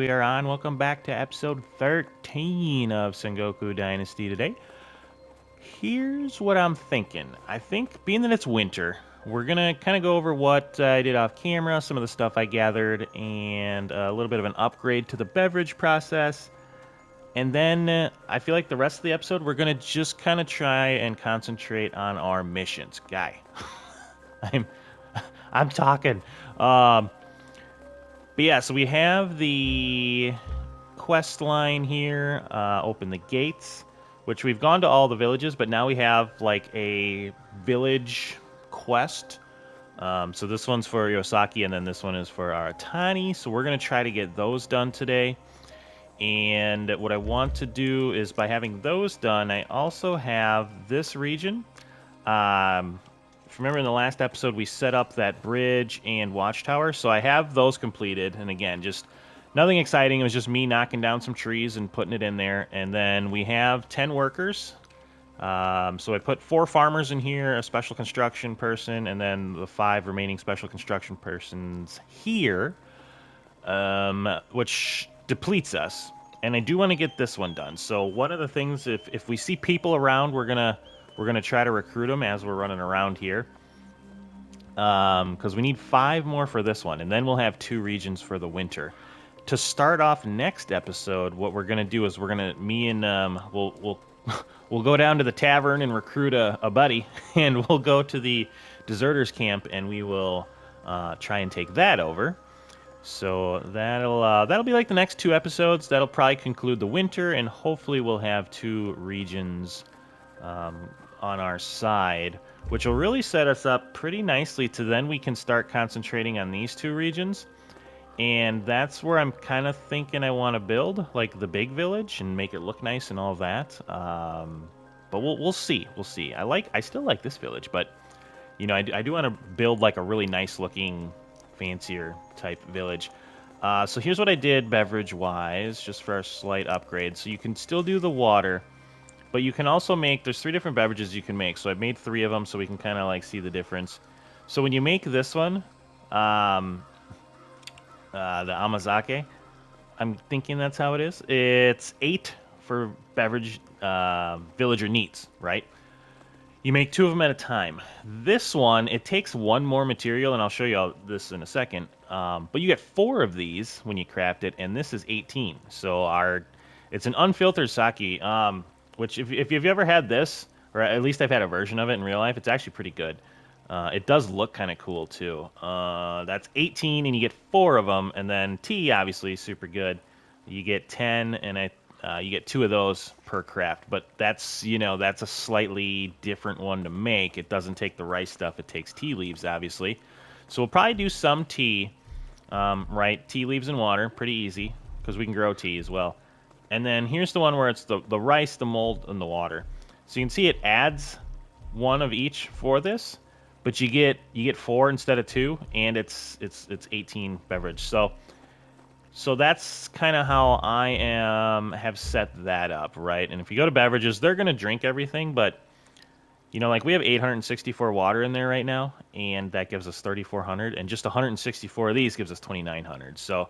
we are on. Welcome back to episode 13 of Sengoku Dynasty today. Here's what I'm thinking. I think, being that it's winter, we're going to kind of go over what I did off camera, some of the stuff I gathered, and a little bit of an upgrade to the beverage process. And then I feel like the rest of the episode, we're going to just kind of try and concentrate on our missions. Guy, I'm, I'm talking. But yeah, so we have the quest line here, open the gates, which we've gone to all the villages, but now we have like a village quest. So this one's for Iwasaki, and then this one is for Aratani. So we're going to try to get those done today. And what I want to do is, by having those done, I also have this region. If you remember in the last episode, we set up that bridge and watchtower. So I have those completed. And again, just nothing exciting. It was just me knocking down some trees and putting it in there. And then we have 10 workers. So I put 4 farmers in here, a special construction person, and then the 5 remaining special construction persons here, which depletes us. And I do want to get this one done. So one of the things, if we see people around, we're gonna try to recruit them as we're running around here. Because we need 5 more for this one, and then we'll have 2 regions for the winter. To start off next episode, what we're gonna do is me and we'll we'll go down to the tavern and recruit a buddy, and we'll go to the deserters camp, and we will try and take that over. So that'll be like the next 2 episodes. That'll probably conclude the winter, and hopefully we'll have 2 regions on our side, which will really set us up pretty nicely to then we can start concentrating on these 2 regions. And that's where I'm kind of thinking I want to build, like the big village, and make it look nice and all that. But we'll see. We'll see. I still like this village, but I do want to build like a really nice looking, fancier type village. So here's what I did beverage wise, just for a slight upgrade. So you can still do the water, but you can also make, there's 3 different beverages you can make. So I've made 3 of them so we can kind of like see the difference. So when you make this one, the Amazake, I'm thinking that's how it is. It's 8 for beverage villager needs, right? You make 2 of them at a time. This one, it takes 1 more material, and I'll show you all this in a second. But you get 4 of these when you craft it, and this is 18. So it's an unfiltered sake, which if you've ever had this, or at least I've had a version of it in real life, it's actually pretty good. It does look kind of cool, too. That's 18, and you get 4 of them, and then tea, obviously, super good. You get 10, and you get 2 of those per craft, but that's a slightly different one to make. It doesn't take the rice stuff; it takes tea leaves, obviously. So we'll probably do some tea, right? Tea leaves and water, pretty easy because we can grow tea as well. And then here's the one where it's the rice, the mold, and the water. So you can see it adds 1 of each for this, but you get 4 instead of 2, and it's 18 beverage. So that's kind of how I have set that up, right? And if you go to beverages, they're going to drink everything, but, like we have 864 water in there right now, and that gives us 3,400, and just 164 of these gives us 2,900. So,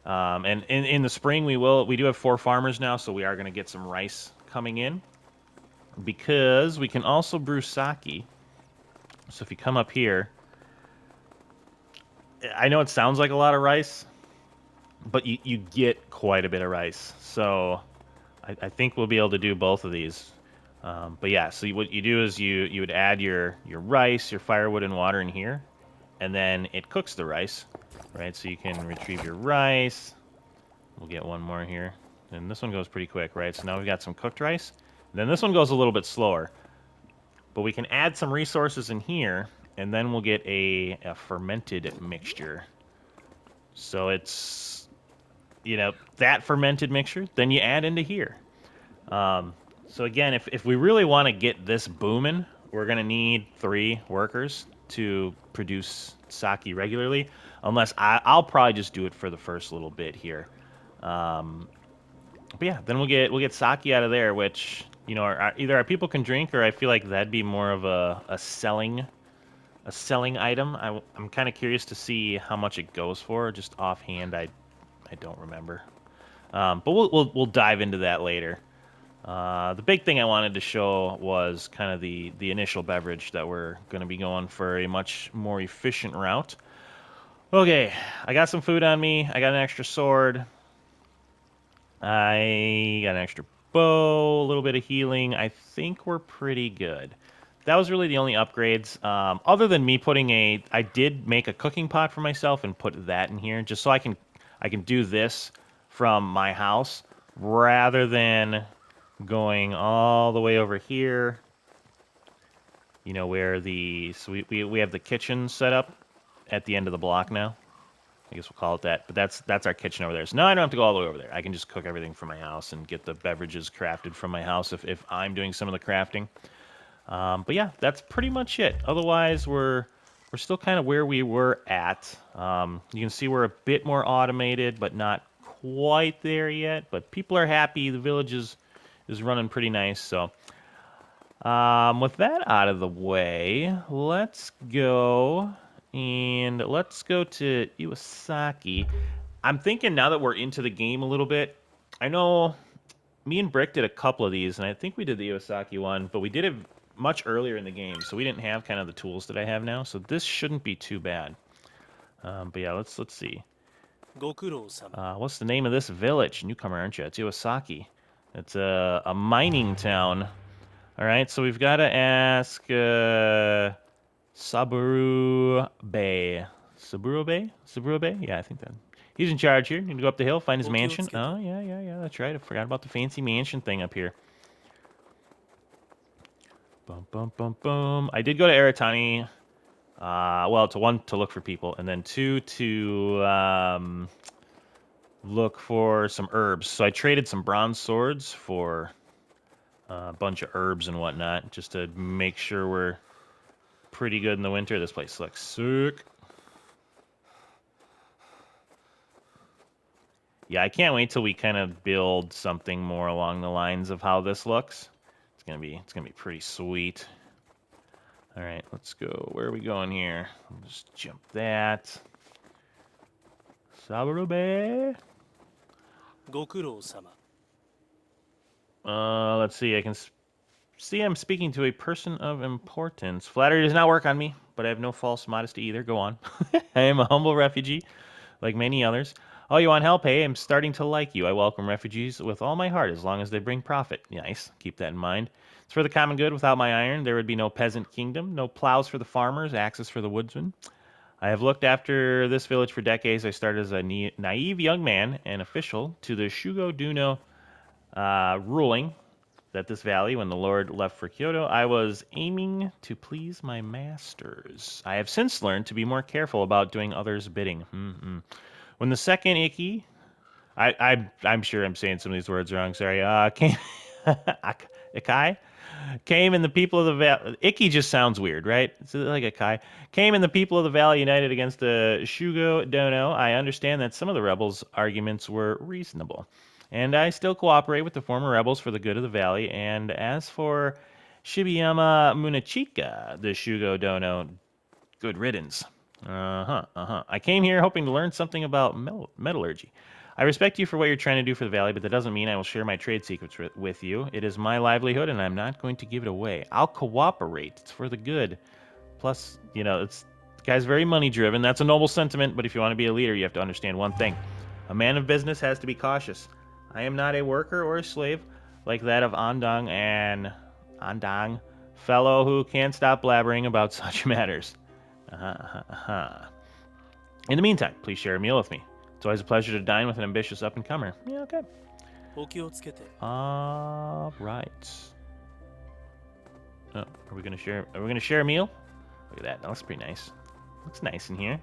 and in the spring, we do have 4 farmers now, so we are going to get some rice coming in, because we can also brew sake. So if you come up here, I know it sounds like a lot of rice, but you get quite a bit of rice. So I think we'll be able to do both of these. But yeah, so what you do is you would add your rice, your firewood, and water in here, and then it cooks the rice, right? So you can retrieve your rice. We'll get 1 more here. And this one goes pretty quick, right? So now we've got some cooked rice. And then this one goes a little bit slower. But we can add some resources in here, and then we'll get a fermented mixture. So it's, that fermented mixture, then you add into here. So again, if we really want to get this booming, we're going to need 3 workers to produce sake regularly, unless I'll probably just do it for the first little bit here. But yeah, then we'll get sake out of there, which, either our people can drink, or I feel like that'd be more of a selling item. I'm kind of curious to see how much it goes for. Just offhand, I I don't remember. But we'll dive into that later. The big thing I wanted to show was kind of the initial beverage that we're going to be going for a much more efficient route. Okay, I got some food on me. I got an extra sword. I got an extra bow, a little bit of healing. I think we're pretty good. That was really the only upgrades. Other than me putting I did make a cooking pot for myself and put that in here just so I can do this from my house rather than going all the way over here. You know where so we have the kitchen set up at the end of the block now. I guess we'll call it that. But that's our kitchen over there. So now I don't have to go all the way over there. I can just cook everything from my house and get the beverages crafted from my house if I'm doing some of the crafting. But yeah, that's pretty much it. Otherwise, we're still kind of where we were at. You can see we're a bit more automated, but not quite there yet. But people are happy. The village is running pretty nice. So with that out of the way, let's go to Iwasaki. I'm thinking now that we're into the game a little bit, I know me and Brick did a couple of these, and I think we did the Iwasaki one, but we did it much earlier in the game, so we didn't have kind of the tools that I have now, so this shouldn't be too bad. But yeah, let's see. What's the name of this village? Newcomer, aren't you? It's Iwasaki. It's a mining town. All right, so we've got to ask Saburo Bay. Saburo Bay? Saburo Bay? Yeah, I think that. He's in charge here. Need to go up the hill, find his mansion. Oh, yeah, that's right. I forgot about the fancy mansion thing up here. Bum, bum, bum, bum. I did go to Aratani. Well, to one, to look for people, and then two, to look for some herbs. So I traded some bronze swords for a bunch of herbs and whatnot, just to make sure we're pretty good in the winter. This place looks sick. Yeah, I can't wait till we kind of build something more along the lines of how this looks. It's gonna be pretty sweet. All right, let's go. Where are we going here? I'll just jump that. Saburube. Let's see. I can see I'm speaking to a person of importance. Flattery does not work on me, but I have no false modesty either. Go on. I am a humble refugee, like many others. Oh, you want help? Hey, I'm starting to like you. I welcome refugees with all my heart as long as they bring profit. Nice. Keep that in mind. It's for the common good. Without my iron, there would be no peasant kingdom, no plows for the farmers, axes for the woodsmen. I have looked after this village for decades. I started as a naive young man and official to the Shugo Duno ruling that this valley, when the Lord left for Kyoto, I was aiming to please my masters. I have since learned to be more careful about doing others' bidding. When the second Ikki, I'm sure I'm saying some of these words wrong. Sorry. Came Ikai came and the people of the valley. Ikki just sounds weird, right? It's like Ikai came and the people of the valley united against the Shugo Dono. I understand that some of the rebels' arguments were reasonable, and I still cooperate with the former rebels for the good of the valley. And as for Shibiyama Munachika, the Shugo Dono, good riddance. I came here hoping to learn something about metallurgy. I respect you for what you're trying to do for the valley, but that doesn't mean I will share my trade secrets with you. It is my livelihood, and I'm not going to give it away. I'll cooperate. It's for the good. Plus, the guy's very money-driven. That's a noble sentiment, but if you want to be a leader, you have to understand one thing. A man of business has to be cautious. I am not a worker or a slave like that of Andang, fellow who can't stop blabbering about such matters. In the meantime, please share a meal with me. It's always a pleasure to dine with an ambitious up-and-comer. Yeah, okay. All right. Oh, are we gonna share a meal? Look at that. That looks pretty nice. Looks nice in here.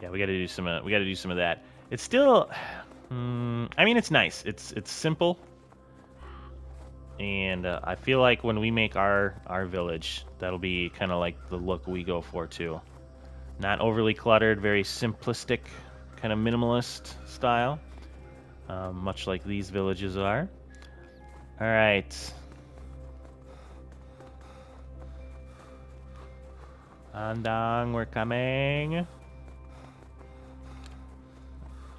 Yeah, we gotta do some of that. It's still, I mean, it's nice. It's simple, and I feel like when we make our village, that'll be kind of like the look we go for too. Not overly cluttered, very simplistic, kind of minimalist style, much like these villages are. All right. Andang, we're coming.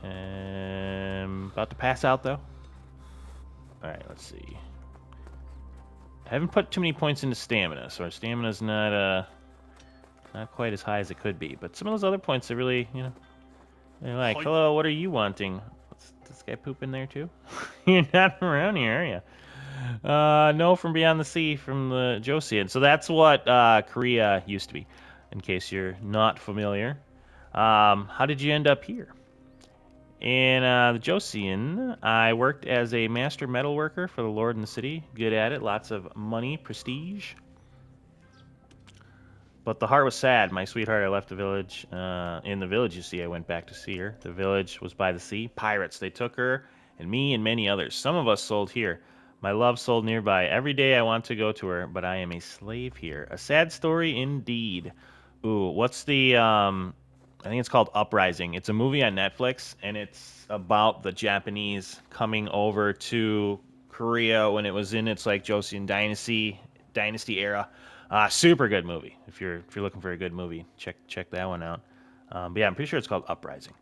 About to pass out, though. Alright, let's see. I haven't put too many points into stamina, so our stamina's not quite as high as it could be. But some of those other points are really, you know, they're like, hello, what are you wanting? What's this guy poop in there, too? You're not around here, are you? No, from beyond the sea, from the Joseon. So that's what Korea used to be, in case you're not familiar. How did you end up here? In the Joseon, I worked as a master metal worker for the Lord in the city. Good at it, lots of money, prestige. But the heart was sad. My sweetheart, I left the village. In the village, you see, I went back to see her. The village was by the sea. Pirates, they took her, and me and many others. Some of us sold here. My love sold nearby. Every day I want to go to her, but I am a slave here. A sad story indeed. Ooh, what's the, I think it's called Uprising. It's a movie on Netflix, and it's about the Japanese coming over to Korea when it was in its, like, Joseon Dynasty era. Super good movie. If you're looking for a good movie, check that one out. But yeah, I'm pretty sure it's called Uprising.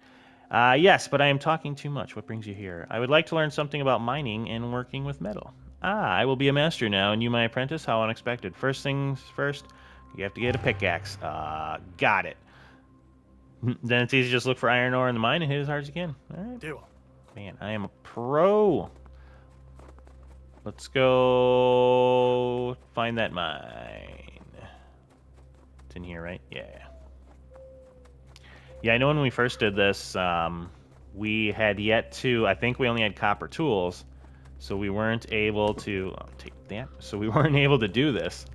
Yes, but I am talking too much. What brings you here? I would like to learn something about mining and working with metal. I will be a master now, and you my apprentice? How unexpected. First things first, you have to get a pickaxe. Got it. Then it's easy to just look for iron ore in the mine and hit as hard as you can. All right. Man, I am a pro. Let's go find that mine. It's in here, right? Yeah. Yeah, I know when we first did this, we had yet to, I think we only had copper tools, so we weren't able to, take that, so we weren't able to do this.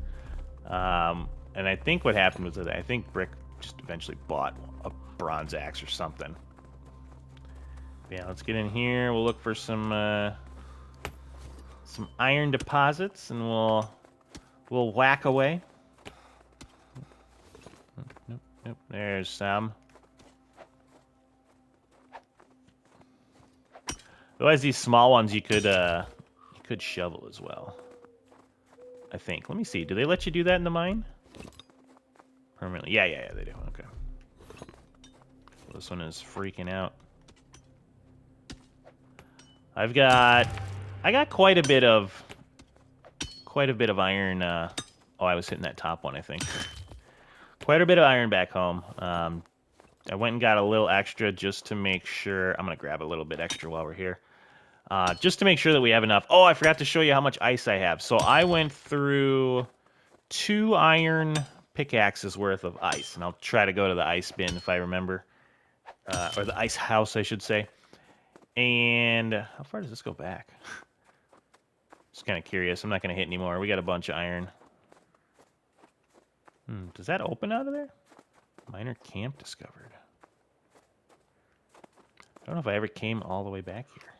And I think what happened was that I think Brick just eventually bought a bronze axe or something. Yeah, let's get in here. We'll look for some iron deposits, and we'll whack away. Nope. There's some. Otherwise, these small ones you could shovel as well. I think. Let me see. Do they let you do that in the mine? Permanently? Yeah, they do. Okay. This one is freaking out. I got quite a bit of iron. Oh, I was hitting that top one, I think. Quite a bit of iron back home. I went and got a little extra just to make sure. I'm gonna grab a little bit extra while we're here. Just to make sure that we have enough. Oh, I forgot to show you how much ice I have. So I went through 2 iron pickaxes worth of ice, and I'll try to go to the ice bin if I remember. Or the ice house, I should say. And how far does this go back? Just kind of curious. I'm not going to hit anymore. We got a bunch of iron. Does that open out of there? Miner camp discovered. I don't know if I ever came all the way back here.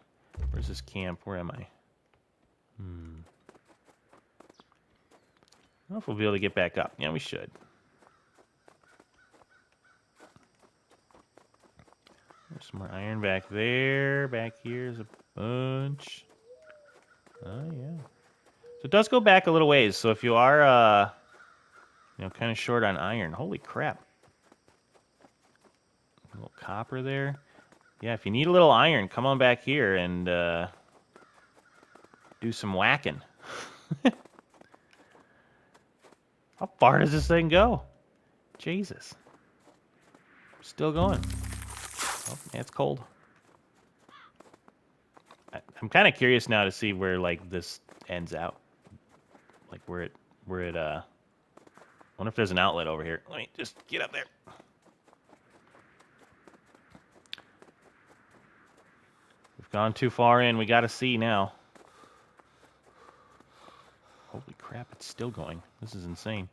Where's this camp? Where am I? I don't know if we'll be able to get back up. Yeah, we should. There's some more iron back there. Back here's a bunch. Oh, yeah. So it does go back a little ways. So if you are, kind of short on iron. Holy crap. A little copper there. Yeah, if you need a little iron, come on back here and do some whacking. How far does this thing go? Jesus. Still going. Oh, yeah, it's cold. I'm kind of curious now to see where, like, this ends out. Like, where it, I wonder if there's an outlet over here. Let me just get up there. We've gone too far in. We got to see now. Holy crap, it's still going. This is insane.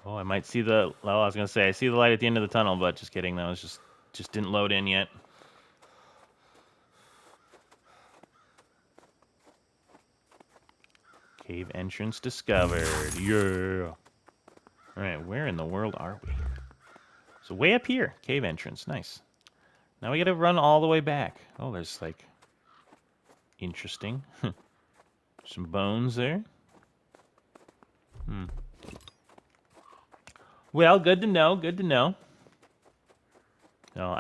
Oh, I might see the... Well, I was going to say, I see the light at the end of the tunnel, but just kidding. That was just didn't load in yet. Cave entrance discovered. Yeah. Alright, where in the world are we? So way up here. Cave entrance. Nice. Now we gotta run all the way back. Oh, there's, like... Interesting. Some bones there. Well, good to know. Good to know.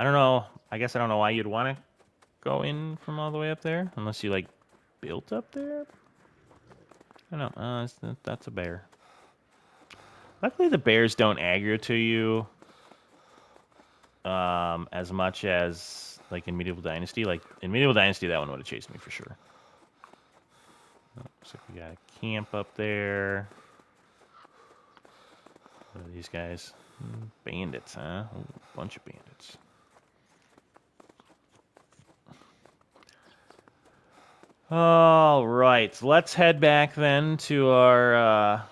I don't know. I guess I don't know why you'd want to go in from all the way up there, unless you like built up there. I don't know. That's a bear. Luckily, the bears don't aggro to you as much as like in Medieval Dynasty. Like in Medieval Dynasty, that one would have chased me for sure. Oh, looks like we got a camp up there. What are these guys? Bandits, huh? Oh, bunch of bandits. All right, so let's head back then to our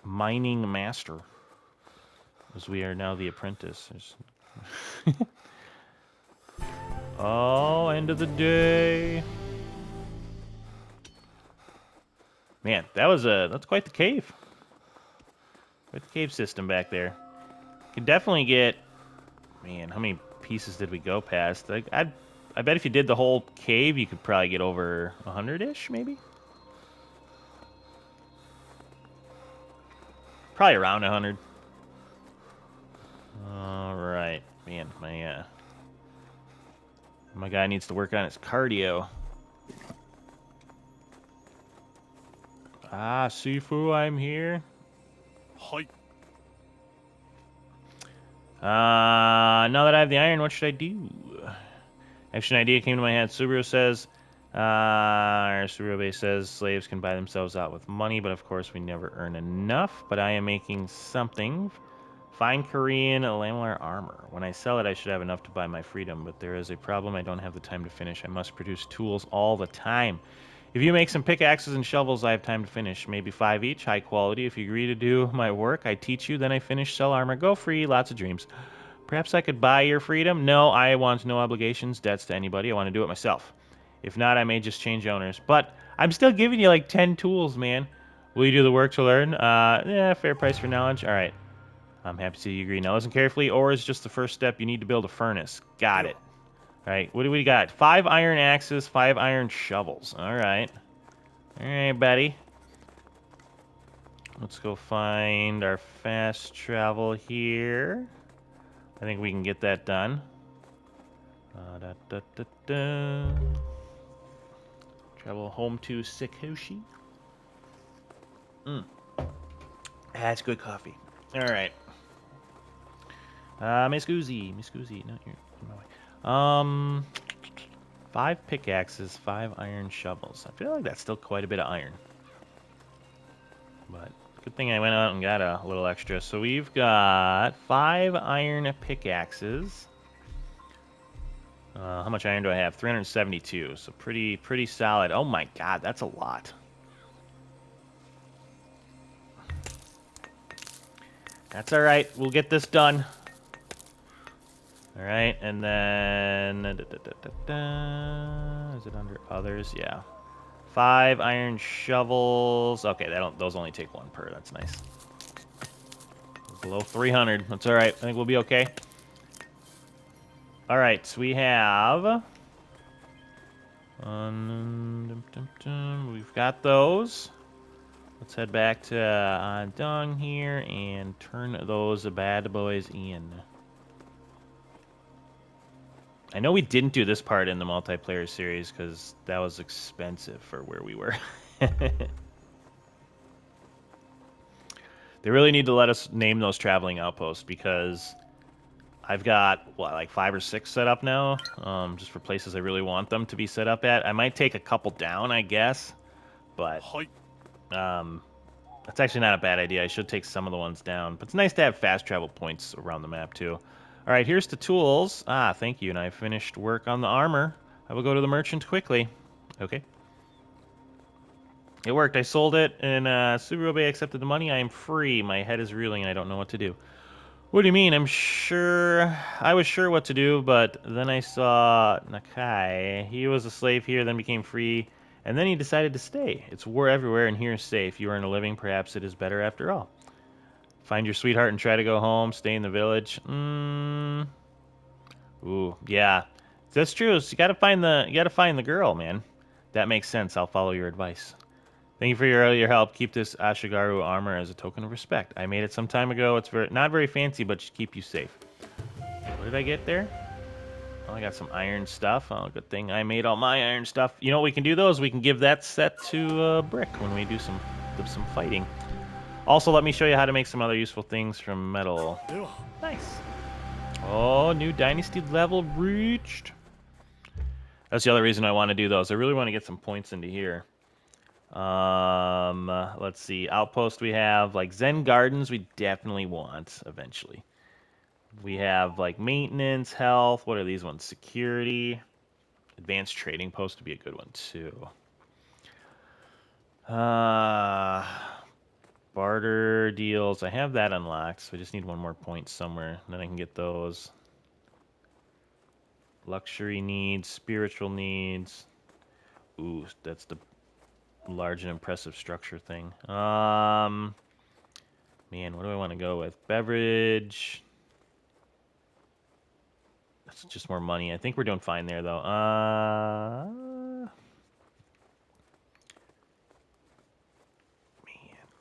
mining master, as we are now the apprentice. Oh, end of the day. Man, that's quite the cave. Quite the cave system back there. Can definitely get. Man, how many pieces did we go past? Like, I bet if you did the whole cave, you could probably get over 100-ish, maybe. Probably around 100. All right, man, my guy needs to work on his cardio. Ah, Sifu, I'm here. Hi. Now that I have the iron, what should I do? Actually, an idea came to my head. Subaru says, or Subaru says, slaves can buy themselves out with money, but of course we never earn enough. But I am making something. Fine Korean lamellar armor. When I sell it, I should have enough to buy my freedom, but there is a problem. I don't have the time to finish. I must produce tools all the time. If you make some pickaxes and shovels, I have time to finish. Maybe 5 each, high quality. If you agree to do my work, I teach you, then I finish, sell armor, go free, lots of dreams. Perhaps I could buy your freedom? No, I want no obligations, debts to anybody. I want to do it myself. If not, I may just change owners. But I'm still giving you like 10 tools, man. Will you do the work to learn? Yeah, fair price for knowledge. All right. I'm happy to see you agree. Now listen carefully. Ore is just the first step. You need to build a furnace. Got it. All right, what do we got? 5 iron axes, 5 iron shovels. All right. All right, buddy. Let's go find our fast travel here. I think we can get that done. Travel home to Sekoshi. That's good coffee. All right. Miss Goozy. No, you're in my way. 5 pickaxes, 5 iron shovels. I feel like that's still quite a bit of iron. But good thing I went out and got a little extra. So we've got 5 iron pickaxes. How much iron do I have? 372. So pretty solid. Oh my god, that's a lot. That's all right. We'll get this done. All right, and then is it under others? Yeah. 5 iron shovels. Okay, those only take 1 per. That's nice. Below 300. That's all right. I think we'll be okay. All right, so we have. We've got those. Let's head back to Dung here and turn those bad boys in. I know we didn't do this part in the multiplayer series because that was expensive for where we were. They really need to let us name those traveling outposts because I've got, what, like 5 or 6 set up now, just for places I really want them to be set up at. I might take a couple down, I guess, but that's actually not a bad idea. I should take some of the ones down, but it's nice to have fast travel points around the map, too. All right, here's the tools. Ah, thank you, and I finished work on the armor. I will go to the merchant quickly. Okay. It worked. I sold it, and Subaru accepted the money. I am free. My head is reeling, and I don't know what to do. What do you mean? I was sure what to do, but then I saw Nakai. He was a slave here, then became free, and then he decided to stay. It's war everywhere, and here is safe. You earn a living. Perhaps it is better after all. Find your sweetheart and try to go home. Stay in the village. Ooh, yeah. That's true. So you gotta find the girl, man. That makes sense. I'll follow your advice. Thank you for your help. Keep this Ashigaru armor as a token of respect. I made it some time ago. It's not very fancy, but should keep you safe. What did I get there? Oh, I got some iron stuff. Oh, good thing I made all my iron stuff. You know what we can do, though, is we can give that set to Brick when we do some fighting. Also, let me show you how to make some other useful things from metal. Nice. Oh, new Dynasty level reached. That's the other reason I want to do those. I really want to get some points into here. Let's see. Outpost we have, like Zen Gardens we definitely want eventually. We have like maintenance, health. What are these ones? Security. Advanced trading post would be a good one too. Barter deals. I have that unlocked, so I just need one more point somewhere. Then I can get those. Luxury needs, spiritual needs. Ooh, that's the large and impressive structure thing. Man, what do I want to go with? Beverage. That's just more money. I think we're doing fine there, though. Man,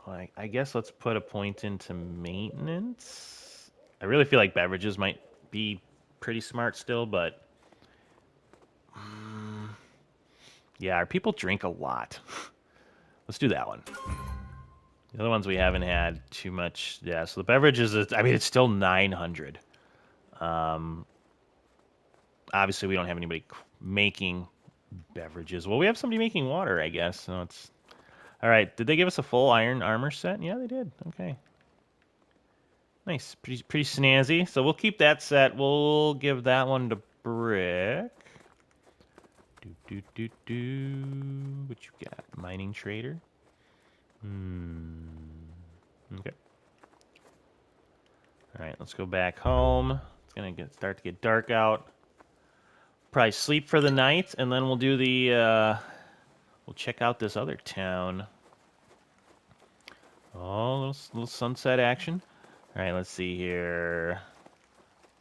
like I guess let's put a point into maintenance. I really feel like beverages might be pretty smart still, but yeah, our people drink a lot. Let's do that one. The other ones we haven't had too much. Yeah, so the beverages, I mean, it's still 900. Obviously, we don't have anybody making beverages. Well, we have somebody making water, I guess. So it's all right. Did they give us a full iron armor set? Yeah, they did. Okay, nice, pretty snazzy. So we'll keep that set. We'll give that one to Brick. What you got? Mining trader. Okay. All right, let's go back home. It's gonna start to get dark out. Probably sleep for the night, and then we'll do the. We'll check out this other town. Oh, little sunset action. All right, let's see here.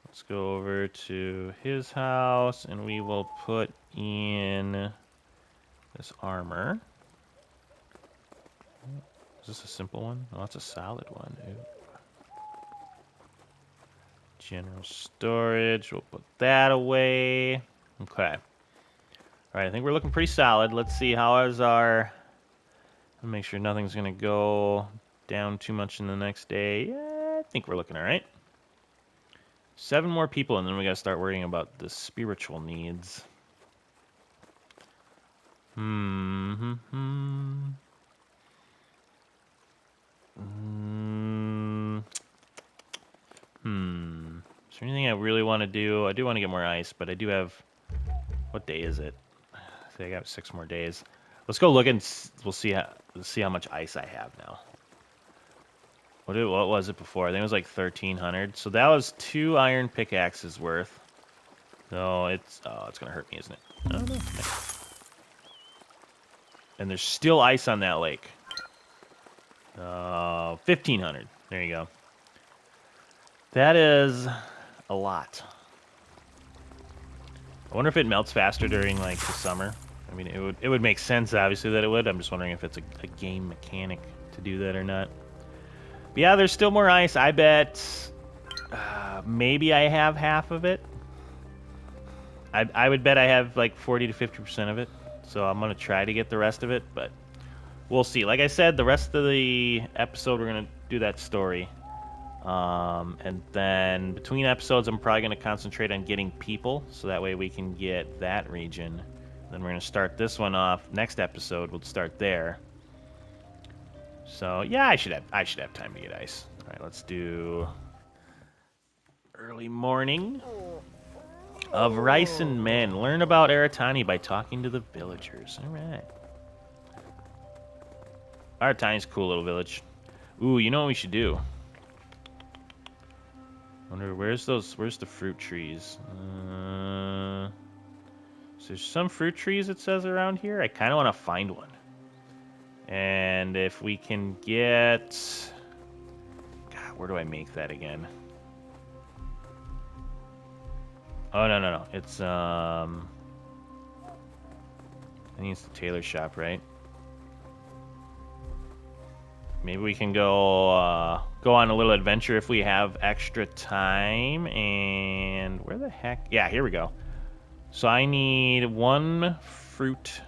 Let's go over to his house, and we will put in this armor. Is this a simple one? Oh, that's a solid one. Ooh. General storage. We'll put that away. Okay. All right, I think we're looking pretty solid. Let's see how is our. Make sure nothing's gonna go down too much in the next day. Yeah, I think we're looking all right. 7 more people, and then we gotta start worrying about the spiritual needs. Is there anything I really want to do? I do want to get more ice, but I do have. What day is it? I think I got 6 more days. Let's go look and we'll see how much ice I have now. What was it before? I think it was like 1,300. So that was 2 iron pickaxes worth. No, it's gonna hurt me, isn't it? Oh, no. And there's still ice on that lake. 1,500. There you go. That is a lot. I wonder if it melts faster during like the summer. I mean, it would make sense, obviously, that it would. I'm just wondering if it's a game mechanic to do that or not. But yeah, there's still more ice. I bet maybe I have half of it. I would bet I have like 40 to 50% of it. So I'm going to try to get the rest of it, but we'll see. Like I said, the rest of the episode, we're going to do that story. And then between episodes, I'm probably going to concentrate on getting people, so that way we can get that region. Then we're going to start this one off. Next episode, we'll start there. So yeah, I should have time to get ice. All right, let's do early morning of rice and men. Learn about Aratani by talking to the villagers. All right. Aratani's a cool little village. Ooh, you know what we should do? Wonder where's the fruit trees? So there's some fruit trees it says around here. I kind of want to find one. And if we can get, God, where do I make that again? Oh no. It's I think it's the tailor shop, right? maybe we can go on a little adventure if we have extra time. And where the heck? Yeah, here we go. So I need 1 fruit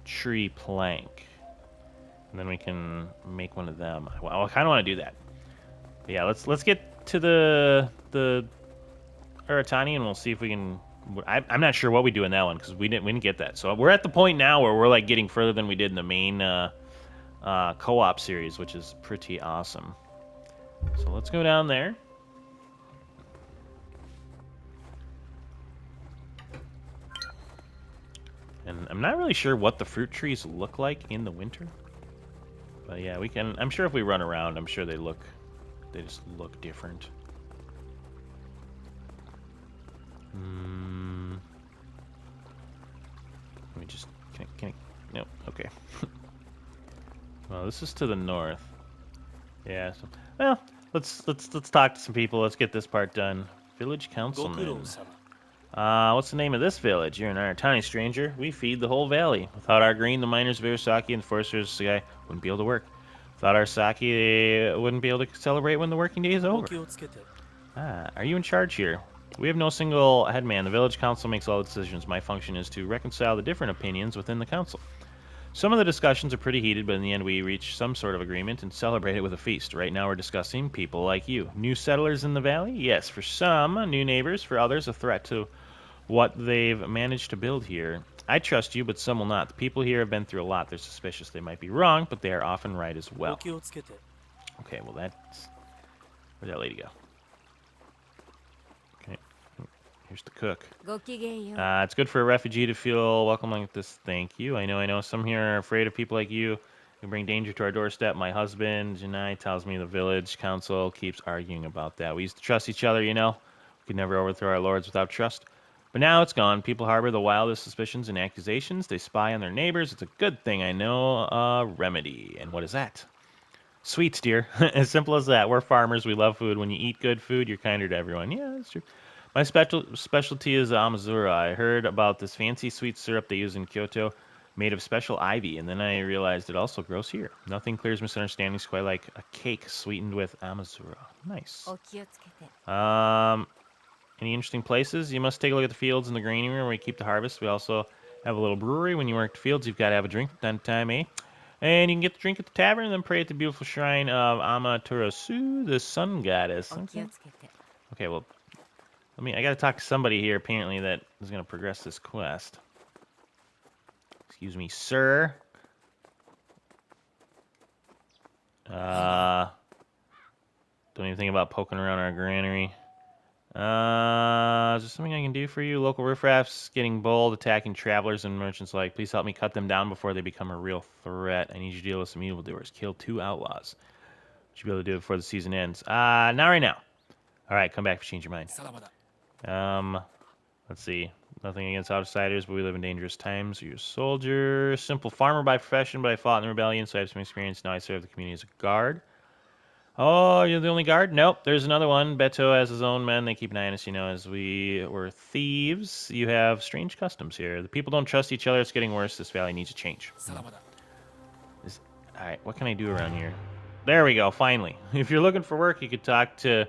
tree plank, and then we can make one of them. Well, I kind of want to do that. But yeah, let's get to the Aratani, and we'll see if we can. I'm not sure what we do in that one because we didn't get that. So we're at the point now where we're like getting further than we did in the main co-op series, which is pretty awesome. So let's go down there. And I'm not really sure what the fruit trees look like in the winter. But yeah, we can. I'm sure if we run around, I'm sure they just look different. Let me just. Can I? No. Okay. Well, this is to the north. Yeah. So, well, let's talk to some people. Let's get this part done. Village councilman. What's the name of this village? You're an Aratani stranger. We feed the whole valley. Without our grain, the miners of Iwasaki and the foresters guy wouldn't be able to work. Without our sake, they wouldn't be able to celebrate when the working day is over. Are you in charge here? We have no single headman. The village council makes all the decisions. My function is to reconcile the different opinions within the council. Some of the discussions are pretty heated, but in the end we reach some sort of agreement and celebrate it with a feast. Right now we're discussing people like you. New settlers in the valley? Yes, for some. New neighbors. For others, a threat to what they've managed to build here. I trust you, but some will not. The people here have been through a lot. They're suspicious. They might be wrong, but they are often right as well. Okay, well that's... Where'd that lady go? Okay, here's the cook. It's good for a refugee to feel welcome like this. Thank you. I know. Some here are afraid of people like you who bring danger to our doorstep. My husband, Janai, tells me the village council keeps arguing about that. We used to trust each other, you know. We could never overthrow our lords without trust. But now it's gone. People harbor the wildest suspicions and accusations. They spy on their neighbors. It's a good thing I know a remedy. And what is that? Sweets, dear. As simple as that. We're farmers. We love food. When you eat good food, you're kinder to everyone. Yeah, that's true. My specialty is amazura. I heard about this fancy sweet syrup they use in Kyoto, made of special ivy, and then I realized it also grows here. Nothing clears misunderstandings quite like a cake sweetened with amazura. Nice. Any interesting places? You must take a look at the fields and the granary where we keep the harvest. We also have a little brewery. When you work the fields, you've got to have a drink from time to time, eh? And you can get the drink at the tavern and then pray at the beautiful shrine of Amaterasu, the sun goddess. Okay, well, I got to talk to somebody here, apparently, that is going to progress this quest. Excuse me, sir. Don't even think about poking around our granary. Is there something I can do for you? Local riffraffs getting bold, attacking travelers and merchants alike. Please help me cut them down before they become a real threat. I need you to deal with some evildoers. Kill 2 outlaws. Should be able to do it before the season ends. Not right now. All right, come back if you change your mind. Let's see. Nothing against outsiders, but we live in dangerous times. You're a soldier, simple farmer by profession, but I fought in the rebellion, so I have some experience. Now I serve the community as a guard. Oh, you're the only guard? Nope, there's another one. Beto has his own men. They keep an eye on us, you know, as we were thieves. You have strange customs here. The people don't trust each other. It's getting worse. This valley needs a change. Alright, what can I do around here? There we go, finally. If you're looking for work, you could talk to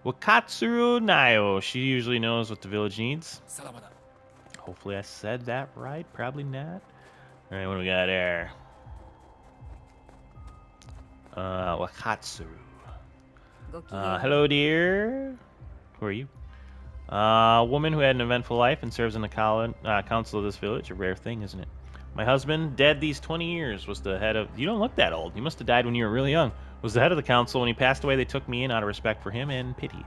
Wakatsuru Nayo. She usually knows what the village needs. Hopefully I said that right. Probably not. Alright, what do we got there? Wakatsuru. Hello, dear. Who are you? A woman who had an eventful life and serves in the council of this village. A rare thing, isn't it? My husband, dead these 20 years, was the head of... You don't look that old. You must have died when you were really young. Was the head of the council. When he passed away, they took me in out of respect for him and pity.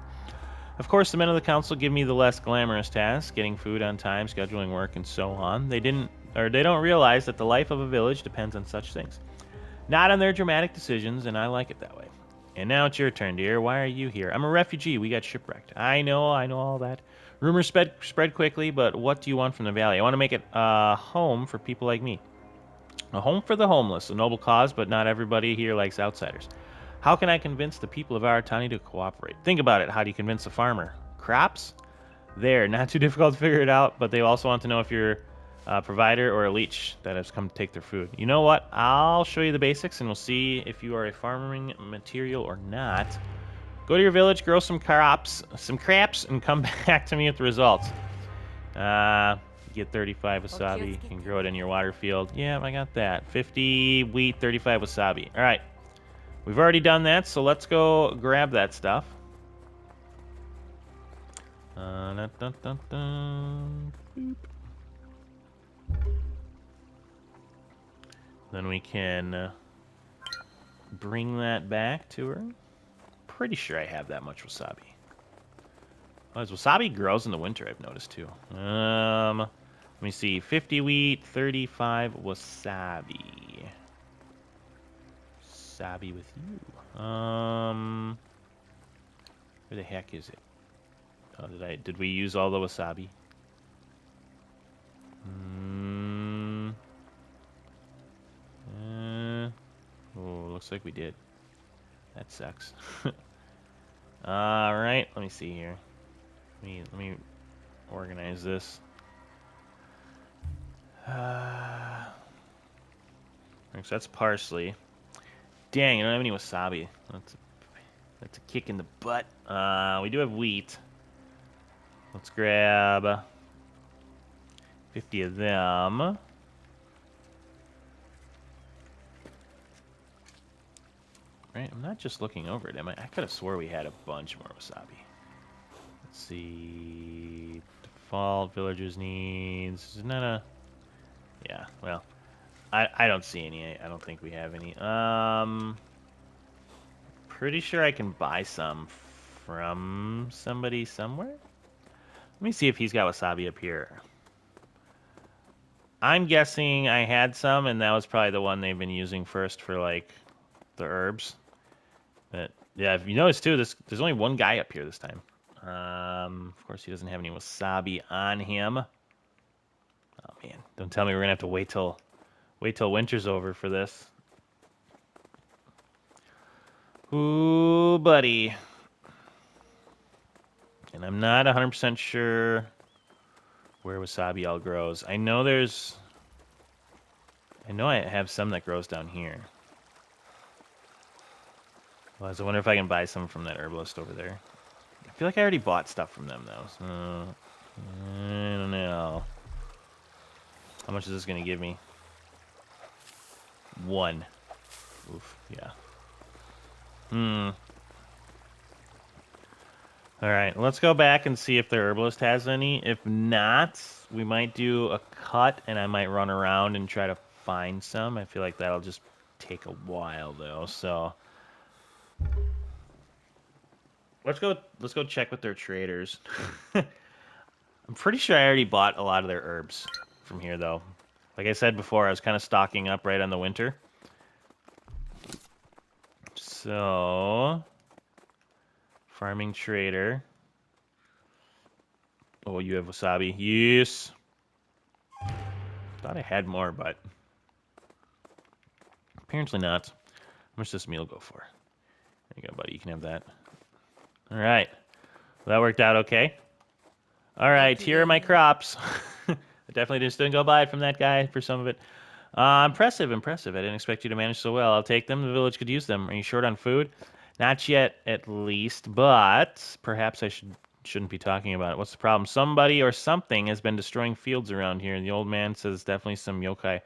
Of course, the men of the council give me the less glamorous tasks, getting food on time, scheduling work, and so on. They don't realize that the life of a village depends on such things. Not on their dramatic decisions, and I like it that way. And now it's your turn, dear. Why are you here? I'm a refugee. We got shipwrecked. I know all that. Rumors spread quickly, but what do you want from the valley? I want to make it a home for people like me. A home for the homeless, a noble cause, but not everybody here likes outsiders. How can I convince the people of Aratani to cooperate? Think about it. How do you convince a farmer? Crops? There, not too difficult to figure it out, but they also want to know if you're provider or a leech that has come to take their food. You know what? I'll show you the basics, and we'll see if you are a farming material or not. Go to your village, grow some crops, and come back to me with the results. Get 35 wasabi. You can grow it in your water field. Yeah, I got that. 50 wheat, 35 wasabi. All right. We've already done that, so let's go grab that stuff. Dun, dun, dun, dun. Boop. Then we can bring that back to her. Pretty sure I have that much wasabi. Oh, as wasabi grows in the winter, I've noticed too. Let me see. 50 wheat, 35 wasabi. Wasabi with you. Where the heck is it? Oh, did we use all the wasabi? Oh, looks like we did. That sucks. All right, let me see here. Let me organize this. So that's parsley. Dang, I don't have any wasabi. That's a kick in the butt. We do have wheat. Let's grab 50 of them. Right, I'm not just looking over it, am I? I could have swore we had a bunch more wasabi. Let's see. Default villagers needs. Isn't that a... Yeah, well, I don't see any. I don't think we have any. Pretty sure I can buy some from somebody somewhere. Let me see if he's got wasabi up here. I'm guessing I had some, and that was probably the one they've been using first for, like, the herbs. But, yeah, if you notice, too, there's only one guy up here this time. Of course, he doesn't have any wasabi on him. Oh, man. Don't tell me we're going to have to wait till winter's over for this. Ooh, buddy. And I'm not 100% sure where wasabi all grows. I know I have some that grows down here. Well, I wonder if I can buy some from that herbalist over there. I feel like I already bought stuff from them, though. So, I don't know. How much is this going to give me? 1. Oof, yeah. Alright, let's go back and see if the herbalist has any. If not, we might do a cut, and I might run around and try to find some. I feel like that'll just take a while, though, so... Let's go check with their traders. I'm pretty sure I already bought a lot of their herbs from here, though. Like I said before, I was kind of stocking up right on the winter. So... Farming trader. Oh, you have wasabi. Yes. Thought I had more, but apparently not. How much does this meal go for? There you go, buddy. You can have that. All right. Well, that worked out okay. All right. Here are my crops. I definitely just didn't go buy it from that guy for some of it. Impressive. I didn't expect you to manage so well. I'll take them. The village could use them. Are you short on food? Not yet, at least, but perhaps I shouldn't be talking about it. What's the problem? Somebody or something has been destroying fields around here. The old man says definitely some yokai.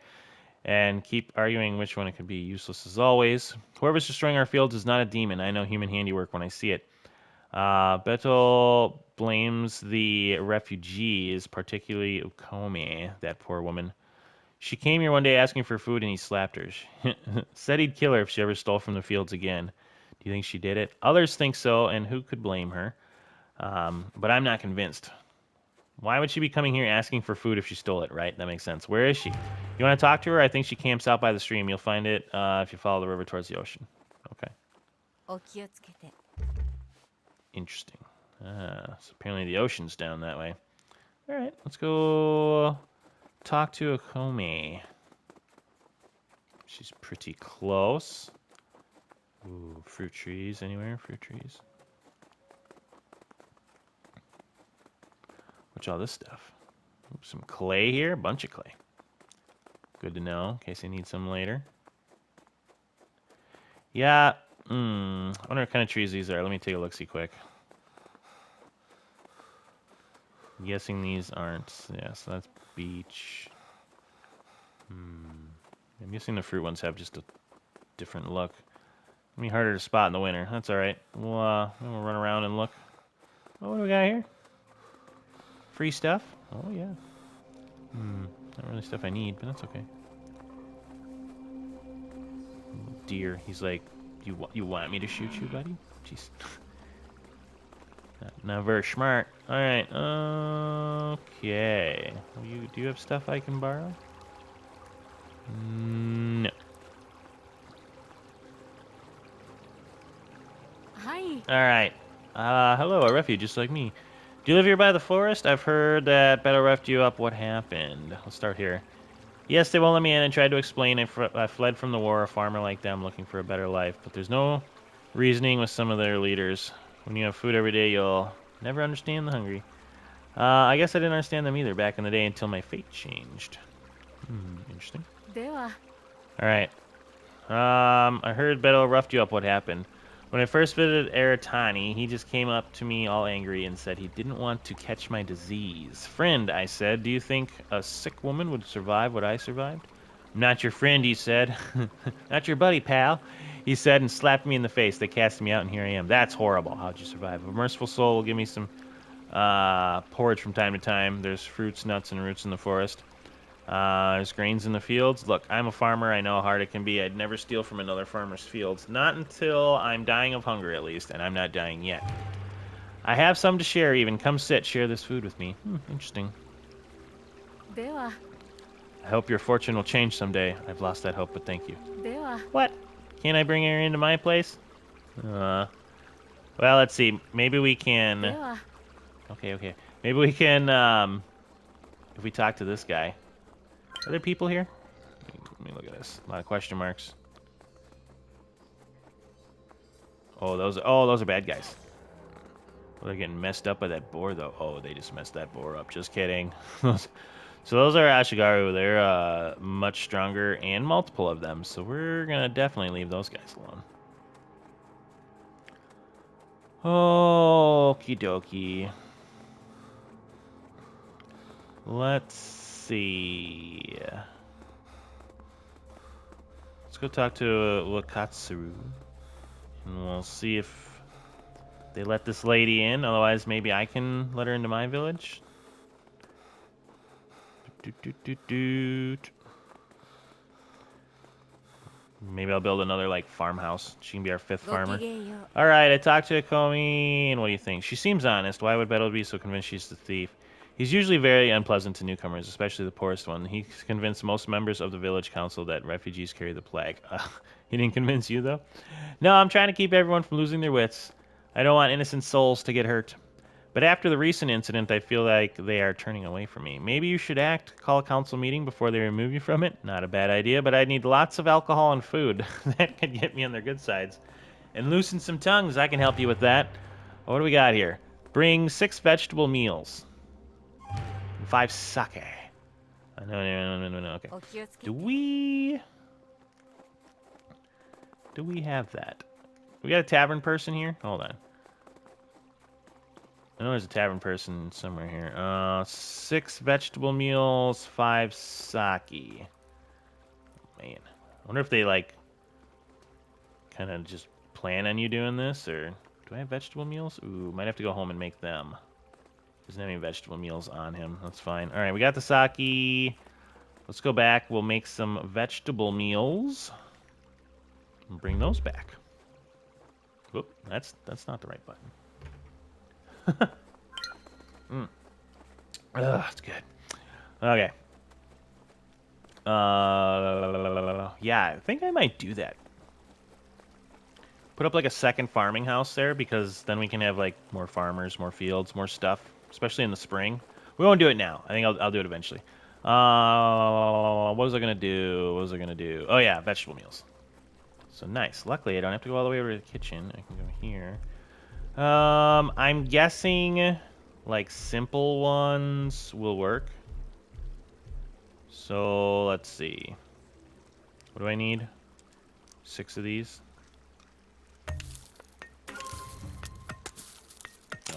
And keep arguing which one it could be. Useless as always. Whoever's destroying our fields is not a demon. I know human handiwork when I see it. Beto blames the refugees, particularly Ukome, that poor woman. She came here one day asking for food and he slapped her. Said he'd kill her if she ever stole from the fields again. Do you think she did it? Others think so, and who could blame her? But I'm not convinced. Why would she be coming here asking for food if she stole it, right? That makes sense. Where is she? You want to talk to her? I think she camps out by the stream. You'll find it if you follow the river towards the ocean. Okay. Interesting. So apparently the ocean's down that way. All right, let's go talk to Akome. She's pretty close. Ooh, fruit trees anywhere? Fruit trees. What's all this stuff? Some clay here, a bunch of clay. Good to know, in case I need some later. Yeah, I wonder what kind of trees these are. Let me take a look-see quick. I'm guessing these aren't, yeah, so that's beech. I'm guessing the fruit ones have just a different look. It'll be harder to spot in the winter. That's all right. We'll run around and look. Oh, what do we got here? Free stuff? Oh, yeah. Not really stuff I need, but that's okay. Deer. He's like, you want me to shoot you, buddy? Jeez. Not very smart. All right. Okay. Do you have stuff I can borrow? No. Hi. All right. Hello, a refuge just like me. Do you live here by the forest? I've heard that Battle roughed you up. What happened? Let's start here. Yes, they won't let me in and tried to explain. I fled from the war, a farmer like them looking for a better life. But there's no reasoning with some of their leaders. When you have food every day, you'll never understand the hungry. I guess I didn't understand them either back in the day until my fate changed. Interesting. では All right. I heard Beto roughed you up. What happened? When I first visited Aratani, he just came up to me all angry and said he didn't want to catch my disease. Friend, I said, do you think a sick woman would survive what I survived? I'm not your friend, he said. Not your buddy, pal, he said, and slapped me in the face. They cast me out, and here I am. That's horrible. How'd you survive? A merciful soul will give me some porridge from time to time. There's fruits, nuts, and roots in the forest. There's grains in the fields. Look, I'm a farmer. I know how hard it can be. I'd never steal from another farmer's fields. Not until I'm dying of hunger, at least, and I'm not dying yet. I have some to share, even. Come sit, share this food with me. Interesting. では I hope your fortune will change someday. I've lost that hope, but thank you. では What? Can't I bring her into my place? Well, let's see. Maybe we で can... は Okay. Maybe we can, if we talk to this guy. Are there people here? Let me look at this. A lot of question marks. Oh, those are bad guys. Oh, they're getting messed up by that boar, though. Oh, they just messed that boar up. Just kidding. So those are Ashigaru. They're much stronger and multiple of them. So we're going to definitely leave those guys alone. Okie dokie. Let's see. Let's go talk to Wakatsuru. And we'll see if they let this lady in. Otherwise, maybe I can let her into my village. Maybe I'll build another, like, farmhouse. She can be our 5th ご farmer. きげんよう Alright, I talked to Akomi, and what do you think? She seems honest. Why would Beto be so convinced she's the thief? He's usually very unpleasant to newcomers, especially the poorest one. He's convinced most members of the village council that refugees carry the plague. He didn't convince you, though? No, I'm trying to keep everyone from losing their wits. I don't want innocent souls to get hurt. But after the recent incident, I feel like they are turning away from me. Maybe you should call a council meeting before they remove you from it. Not a bad idea, but I'd need lots of alcohol and food. That could get me on their good sides. And loosen some tongues, I can help you with that. What do we got here? Bring 6 vegetable meals. 5 sake. No, okay. お気をつけ Do we have that? We got a tavern person here? Hold on. I know there's a tavern person somewhere here. 6 vegetable meals, 5 sake. Man, I wonder if they, like, kind of just plan on you doing this, or do I have vegetable meals? Ooh, might have to go home and make them. Doesn't have any vegetable meals on him. That's fine. All right, we got the sake. Let's go back. We'll make some vegetable meals and bring those back. Whoop, that's not the right button. That's good. Okay. Yeah, I think I might do that. Put up like a second farming house there, because then we can have like more farmers, more fields, more stuff, especially in the spring. We won't do it now. I think I'll do it eventually. What was I gonna do? Oh yeah, vegetable meals. So nice. Luckily, I don't have to go all the way over to the kitchen. I can go here. I'm guessing like simple ones will work. So let's see. What do I need? 6 of these.